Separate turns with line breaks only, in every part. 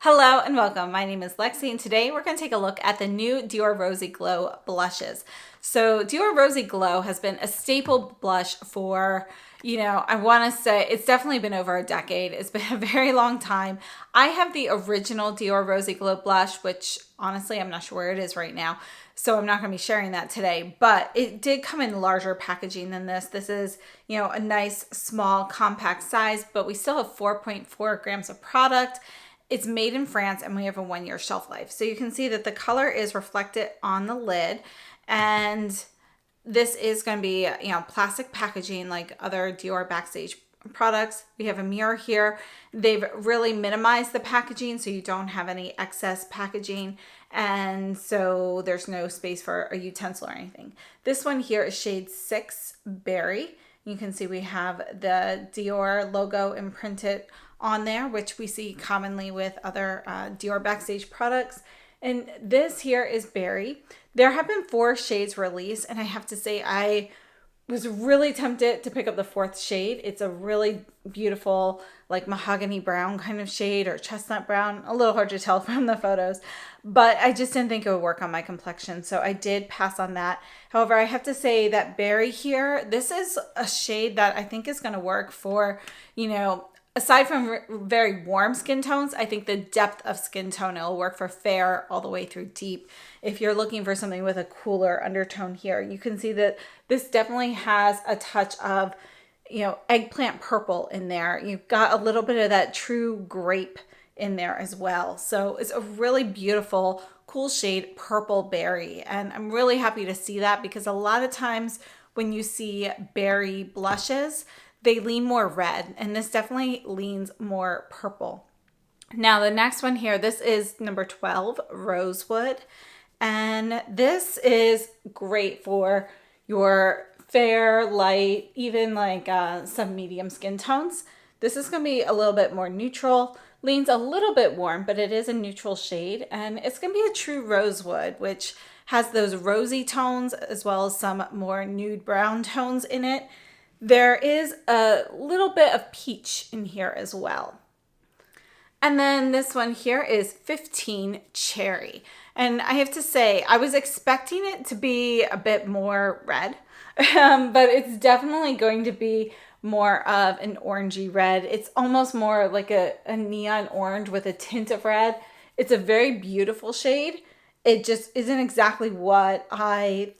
Hello and welcome. My name is Lexi and today we're going to take a look at the new Dior Rosy Glow blushes. So Dior Rosy Glow has been a staple blush for, I want to say it's definitely been over a decade. It's been a very long time. I have the original Dior Rosy Glow blush, which honestly I'm not sure where it is right now. So I'm not going to be sharing that today, but it did come in larger packaging than this. This is, a nice small compact size, but we still have 4.4 grams of product. It's made in France and we have a 1-year shelf life. So you can see that the color is reflected on the lid, and this is going to be, plastic packaging like other Dior Backstage products. We have a mirror here. They've really minimized the packaging so you don't have any excess packaging, and so there's no space for a utensil or anything. This one here is shade 6 Berry. You can see we have the Dior logo imprinted on there, which we see commonly with other Dior Backstage products. And this here is Berry. There have been 4 shades released, and I have to say I was really tempted to pick up the 4th shade. It's a really beautiful, like mahogany brown kind of shade, or chestnut brown. A little hard to tell from the photos, but I just didn't think it would work on my complexion, so I did pass on that. However, I have to say that Berry here, this is a shade that I think is going to work for, aside from very warm skin tones, I think the depth of skin tone, it'll work for fair all the way through deep. If you're looking for something with a cooler undertone here, you can see that this definitely has a touch of, eggplant purple in there. You've got a little bit of that true grape in there as well. So it's a really beautiful, cool shade, Purple Berry. And I'm really happy to see that because a lot of times when you see berry blushes, they lean more red, and this definitely leans more purple. Now the next one here, this is number 12, Rosewood. And this is great for your fair, light, even like some medium skin tones. This is going to be a little bit more neutral, leans a little bit warm, but it is a neutral shade. And it's going to be a true rosewood, which has those rosy tones as well as some more nude brown tones in it. There is a little bit of peach in here as well. And then this one here is 15 Cherry. And I have to say, I was expecting it to be a bit more red, but it's definitely going to be more of an orangey red. It's almost more like a neon orange with a tint of red. It's a very beautiful shade. It just isn't exactly what I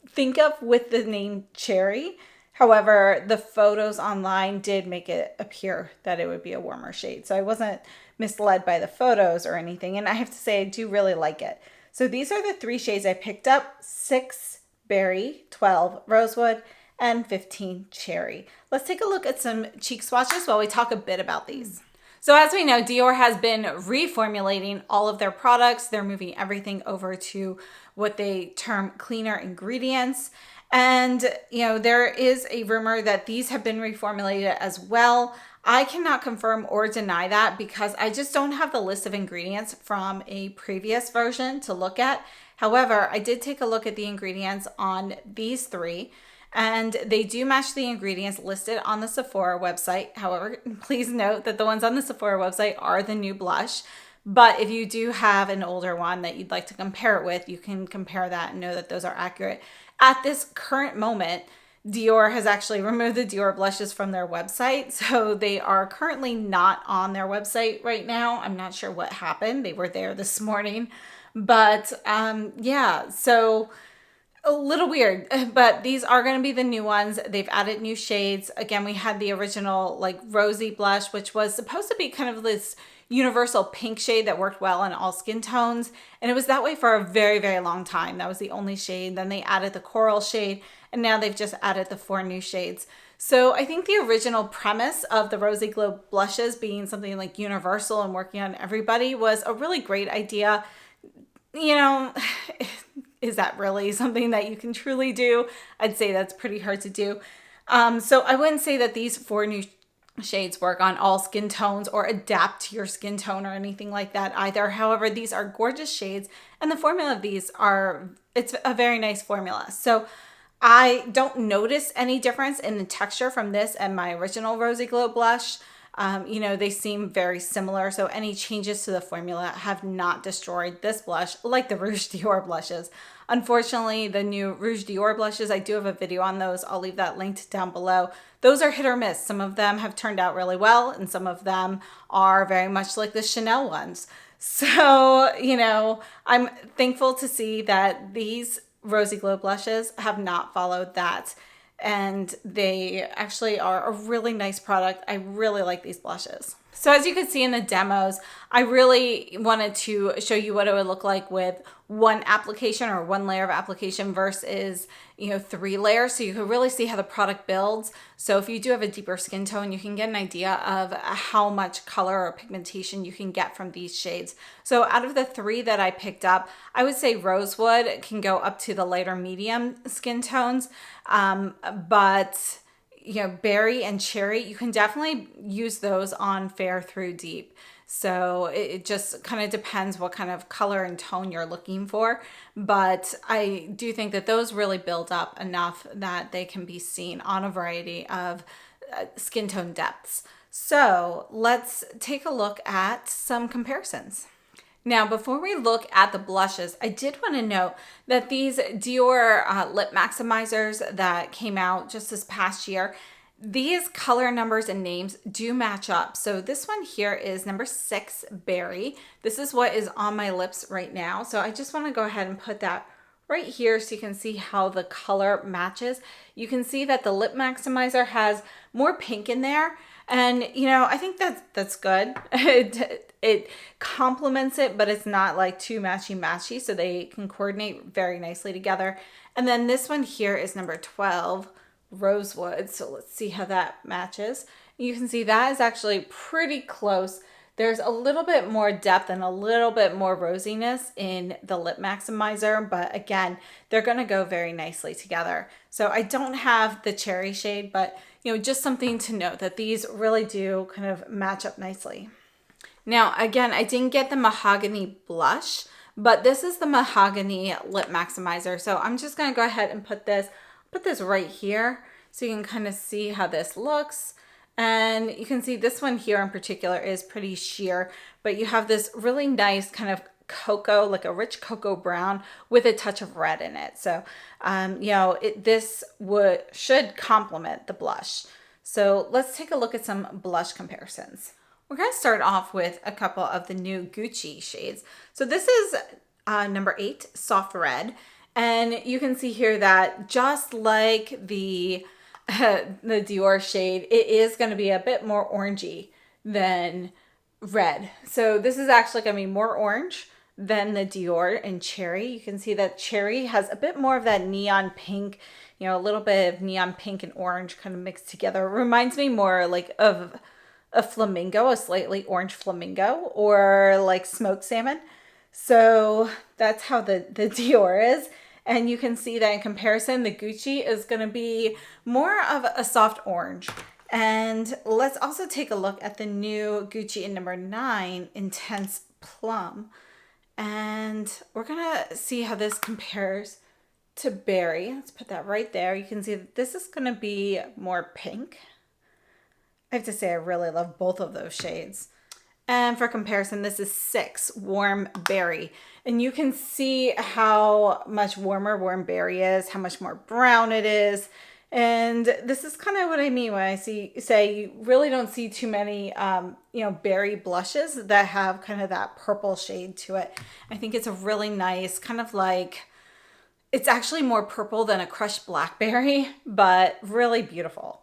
think of with the name Cherry. However, the photos online did make it appear that it would be a warmer shade. So I wasn't misled by the photos or anything. And I have to say, I do really like it. So these are the 3 shades I picked up: 6 Berry, 12 Rosewood, and 15 Cherry. Let's take a look at some cheek swatches while we talk a bit about these. So as we know, Dior has been reformulating all of their products. They're moving everything over to what they term cleaner ingredients. And, there is a rumor that these have been reformulated as well. I cannot confirm or deny that because I just don't have the list of ingredients from a previous version to look at. However, I did take a look at the ingredients on these 3, and they do match the ingredients listed on the Sephora website. However, please note that the ones on the Sephora website are the new blush. But if you do have an older one that you'd like to compare it with, you can compare that and know that those are accurate. At this current moment, Dior has actually removed the Dior blushes from their website. So they are currently not on their website right now. I'm not sure what happened. They were there this morning. But so a little weird. But these are going to be the new ones. They've added new shades. Again, we had the original like rosy blush, which was supposed to be kind of this universal pink shade that worked well on all skin tones. And it was that way for a very, very long time. That was the only shade. Then they added the coral shade, and now they've just added the 4 new shades. So I think the original premise of the Rosy Glow blushes being something like universal and working on everybody was a really great idea. Is that really something that you can truly do? I'd say that's pretty hard to do. So I wouldn't say that these 4 new shades work on all skin tones or adapt to your skin tone or anything like that either. However, these are gorgeous shades, and the formula of these it's a very nice formula. So I don't notice any difference in the texture from this and my original Rosy Glow blush. You know, they seem very similar, so any changes to the formula have not destroyed this blush like the Rouge Dior blushes. Unfortunately, the new Rouge Dior blushes, I do have a video on those. I'll leave that linked down below. Those are hit or miss. Some of them have turned out really well, and some of them are very much like the Chanel ones. So, you know, I'm thankful to see that these Rosy Glow blushes have not followed that. And they actually are a really nice product. I really like these blushes. So as you can see in the demos, I really wanted to show you what it would look like with one application or one layer of application versus, you know, 3 layers. So you can really see how the product builds. So if you do have a deeper skin tone, you can get an idea of how much color or pigmentation you can get from these shades. So out of the 3 that I picked up, I would say Rosewood can go up to the lighter medium skin tones. But you know, berry and cherry, you can definitely use those on fair through deep. So it just kind of depends what kind of color and tone you're looking for. But I do think that those really build up enough that they can be seen on a variety of skin tone depths. So let's take a look at some comparisons. Now, before we look at the blushes, I did want to note that these Dior lip maximizers that came out just this past year, these color numbers and names do match up. So this one here is number 6, Berry. This is what is on my lips right now. So I just want to go ahead and put that right here so you can see how the color matches. You can see that the lip maximizer has more pink in there. And, you know, I think that's good. It complements it, but it's not like too matchy-matchy, so they can coordinate very nicely together. And then this one here is number 12, Rosewood. So let's see how that matches. You can see that is actually pretty close. There's a little bit more depth and a little bit more rosiness in the lip maximizer, but again, they're going to go very nicely together. So I don't have the cherry shade, but you know, just something to note that these really do kind of match up nicely. Now, again, I didn't get the mahogany blush, but this is the mahogany lip maximizer. So I'm just going to go ahead and put this right here so you can kind of see how this looks. And you can see this one here in particular is pretty sheer, but you have this really nice kind of cocoa, like a rich cocoa brown with a touch of red in it. So, you know, this should complement the blush. So let's take a look at some blush comparisons. We're going to start off with a couple of the new Gucci shades. So this is number 8, Soft Red. And you can see here that just like the Dior shade, it is going to be a bit more orangey than red. So this is actually going to be more orange than the Dior and Cherry. You can see that Cherry has a bit more of that neon pink, you know, a little bit of neon pink and orange kind of mixed together. It reminds me more like of a flamingo, a slightly orange flamingo, or like smoked salmon. So that's how the Dior is. And you can see that in comparison, the Gucci is going to be more of a soft orange. And let's also take a look at the new Gucci in number 9, Intense Plum. And we're going to see how this compares to Berry. Let's put that right there. You can see that this is going to be more pink. I have to say I really love both of those shades. And for comparison, this is 6, Warm Berry. And you can see how much warmer Warm Berry is, how much more brown it is. And this is kind of what I mean when I say you really don't see too many, you know, berry blushes that have kind of that purple shade to it. I think it's a really nice kind of like, it's actually more purple than a crushed blackberry, but really beautiful.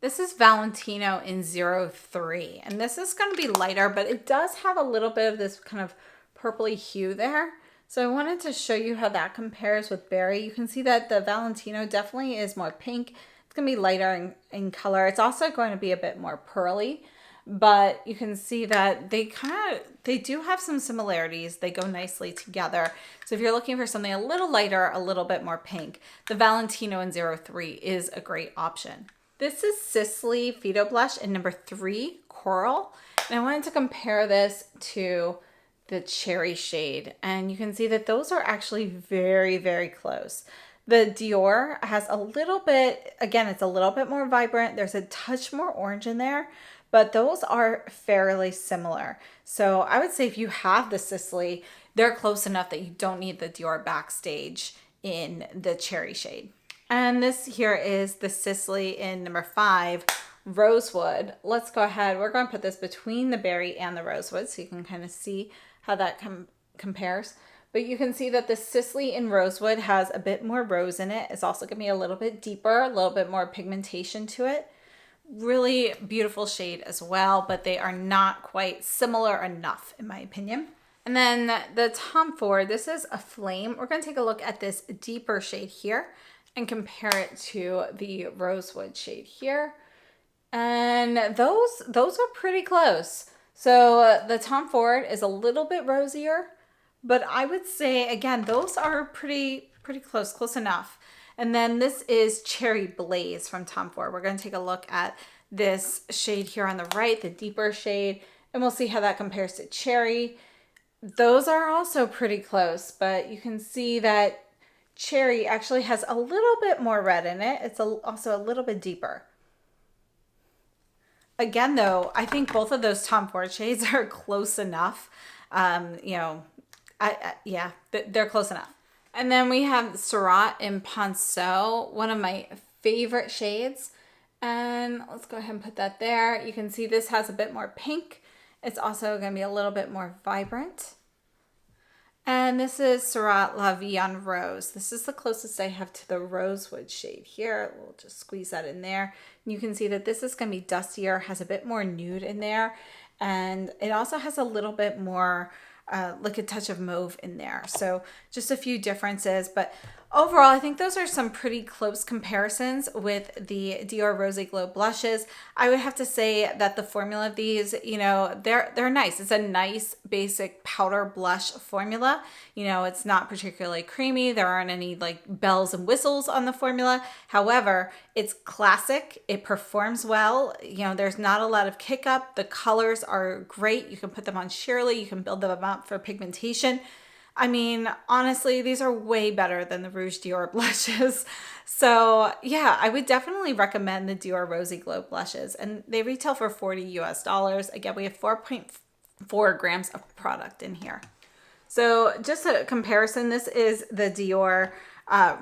This is Valentino in 03, and this is going to be lighter, but it does have a little bit of this kind of purpley hue there. So I wanted to show you how that compares with Berry. You can see that the Valentino definitely is more pink. It's going to be lighter in color. It's also going to be a bit more pearly, but you can see that they do have some similarities. They go nicely together. So if you're looking for something a little lighter, a little bit more pink, the Valentino in 03 is a great option. This is Sisley Phyto Blush in number 3, Coral. And I wanted to compare this to the Cherry shade. And you can see that those are actually very, very close. The Dior has a little bit, again, it's a little bit more vibrant. There's a touch more orange in there, but those are fairly similar. So I would say if you have the Sicily, they're close enough that you don't need the Dior Backstage in the cherry shade. And this here is the Sicily in number 5, Rosewood. Let's go ahead. We're going to put this between the berry and the rosewood so you can kind of see how that compares. But you can see that the Sicily in Rosewood has a bit more rose in it. It's also going to be a little bit deeper, a little bit more pigmentation to it. Really beautiful shade as well, but they are not quite similar enough in my opinion. And then the Tom Ford, this is a flame. We're going to take a look at this deeper shade here and compare it to the Rosewood shade here. And those are pretty close. So the Tom Ford is a little bit rosier, but I would say, again, those are pretty close enough. And then this is Cherry Blaze from Tom Ford. We're going to take a look at this shade here on the right, the deeper shade, and we'll see how that compares to Cherry. Those are also pretty close, but you can see that Cherry actually has a little bit more red in it. It's also a little bit deeper. Again, though, I think both of those Tom Ford shades are close enough. Yeah, they're close enough. And then we have Syrah in Ponceau, one of my favorite shades. And let's go ahead and put that there. You can see this has a bit more pink. It's also going to be a little bit more vibrant. And this is Syrah La Vie en Rose. This is the closest I have to the Rosewood shade here. We'll just squeeze that in there. You can see that this is going to be dustier, has a bit more nude in there. And it also has a little bit more like a touch of mauve in there. So just a few differences, but overall, I think those are some pretty close comparisons with the Dior Rosy Glow blushes. I would have to say that the formula of these, you know, they're nice. It's a nice basic powder blush formula. You know, it's not particularly creamy. There aren't any like bells and whistles on the formula. However, it's classic. It performs well. You know, there's not a lot of kick up. The colors are great. You can put them on sheerly. You can build them up for pigmentation. I mean, honestly, these are way better than the Rouge Dior blushes. So yeah, I would definitely recommend the Dior Rosy Glow blushes, and they retail for $40 US. Again, we have 4.4 grams of product in here. So just a comparison, this is the Dior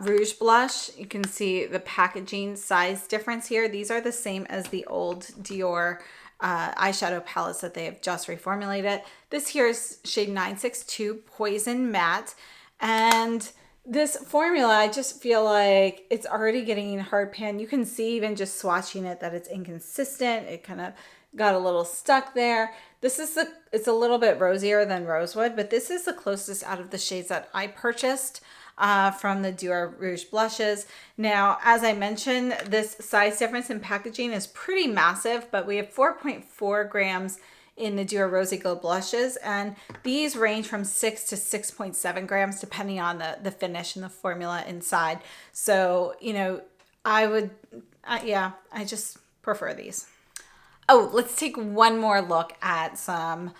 Rouge blush. You can see the packaging size difference here. These are the same as the old Dior eyeshadow palettes that they have just reformulated. This here is shade 962 Poison Matte. And this formula, I just feel like it's already getting hard pan. You can see even just swatching it that it's inconsistent. It kind of got a little stuck there. It's a little bit rosier than Rosewood, but this is the closest out of the shades that I purchased from the Dior Rouge blushes. Now, as I mentioned, this size difference in packaging is pretty massive, but we have 4.4 grams in the Dior Rosy Glow blushes, and these range from 6 to 6.7 grams depending on the finish and the formula inside. So, you know, I just prefer these. Oh, let's take one more look at some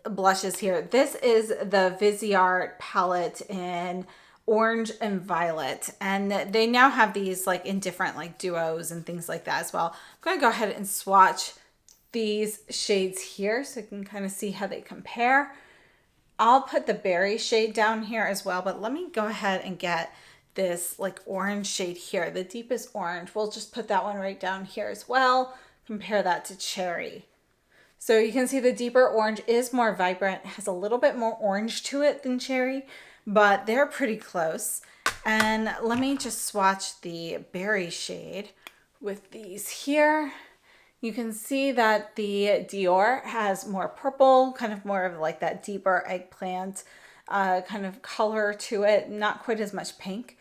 blushes here. This is the Viseart palette in orange and violet, and they now have these like in different like duos and things like that as well. I'm going to go ahead and swatch these shades here so you can kind of see how they compare. I'll put the berry shade down here as well, but let me go ahead and get this like orange shade here, the deepest orange. We'll just put that one right down here as well. Compare that to cherry. So you can see the deeper orange is more vibrant, has a little bit more orange to it than cherry, but they're pretty close. And let me just swatch the berry shade with these here. You can see that the Dior has more purple, kind of more of like that deeper eggplant kind of color to it, not quite as much pink.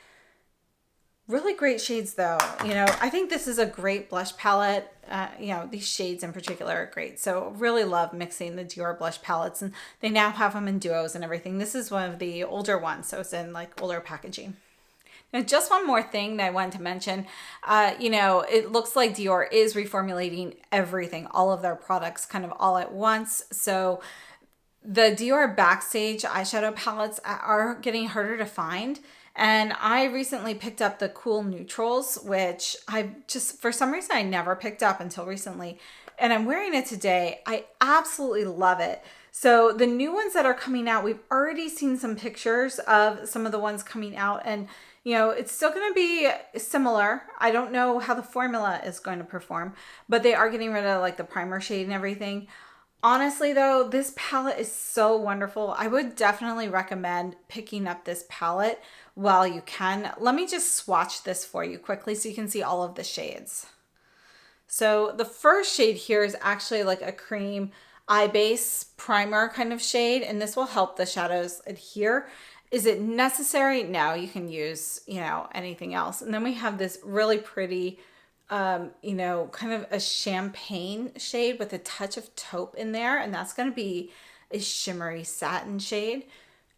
Really great shades though. You know, I think this is a great blush palette. You know, these shades in particular are great. So really love mixing the Dior blush palettes, and they now have them in duos and everything. This is one of the older ones, so it's in like older packaging. Now, just one more thing that I wanted to mention. You know, it looks like Dior is reformulating everything, all of their products kind of all at once. So the Dior Backstage eyeshadow palettes are getting harder to find. And I recently picked up the Cool Neutrals, which I just, for some reason, I never picked up until recently. and I'm wearing it today. I absolutely love it. So the new ones that are coming out, we've already seen some pictures of some of the ones coming out, and you know, it's still going to be similar. I don't know how the formula is going to perform, but they are getting rid of like the primer shade and everything. Honestly though, this palette is so wonderful. I would definitely recommend picking up this palette while you can. Let me just swatch this for you quickly so you can see all of the shades. So the first shade here is actually like a cream eye base primer kind of shade, and this will help the shadows adhere. Is it necessary? No, you can use, you know, anything else. And then we have this really pretty, you know, kind of a champagne shade with a touch of taupe in there, and that's going to be a shimmery satin shade.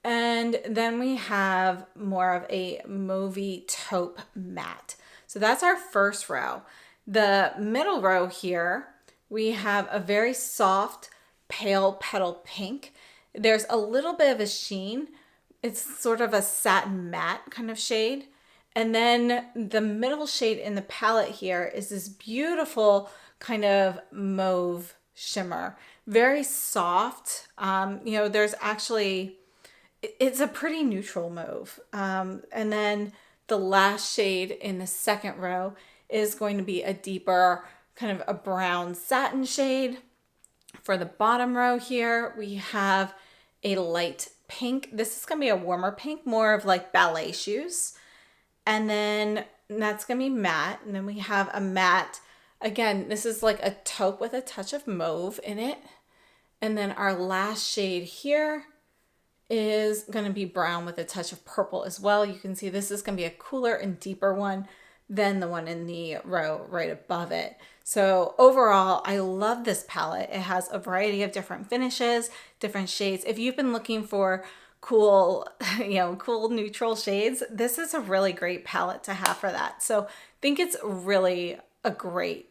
And then we have more of a mauvey taupe matte. So that's our first row. The middle row here, we have a very soft pale petal pink. There's a little bit of a sheen. It's sort of a satin matte kind of shade. And then the middle shade in the palette here is this beautiful kind of mauve shimmer. Very soft. You know, there's actually, it's a pretty neutral mauve. And then the last shade in the second row is going to be a deeper kind of a brown satin shade. For the bottom row here, we have a light pink. This is going to be a warmer pink, more of like ballet shoes. And then that's going to be matte. And then we have a matte. Again, this is like a taupe with a touch of mauve in it. And then our last shade here is going to be brown with a touch of purple as well. You can see this is going to be a cooler and deeper one than the one in the row right above it. So overall, I love this palette. It has a variety of different finishes, different shades. If you've been looking for cool, you know, cool neutral shades, this is a really great palette to have for that. So I think it's really a great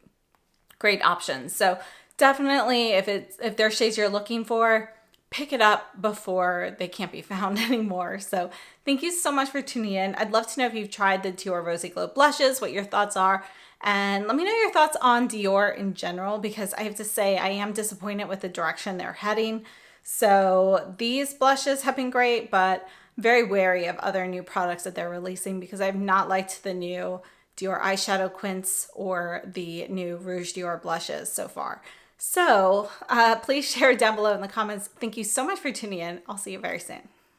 option. So definitely if there's shades you're looking for, pick it up before they can't be found anymore. So thank you so much for tuning in. I'd love to know if you've tried the DIOR Rosy Glow blushes, what your thoughts are. And let me know your thoughts on Dior in general, because I have to say I am disappointed with the direction they're heading. So these blushes have been great, but very wary of other new products that they're releasing because I've not liked the new Dior eyeshadow quints or the new Rouge Dior blushes so far. So please share down below in the comments. Thank you so much for tuning in. I'll see you very soon.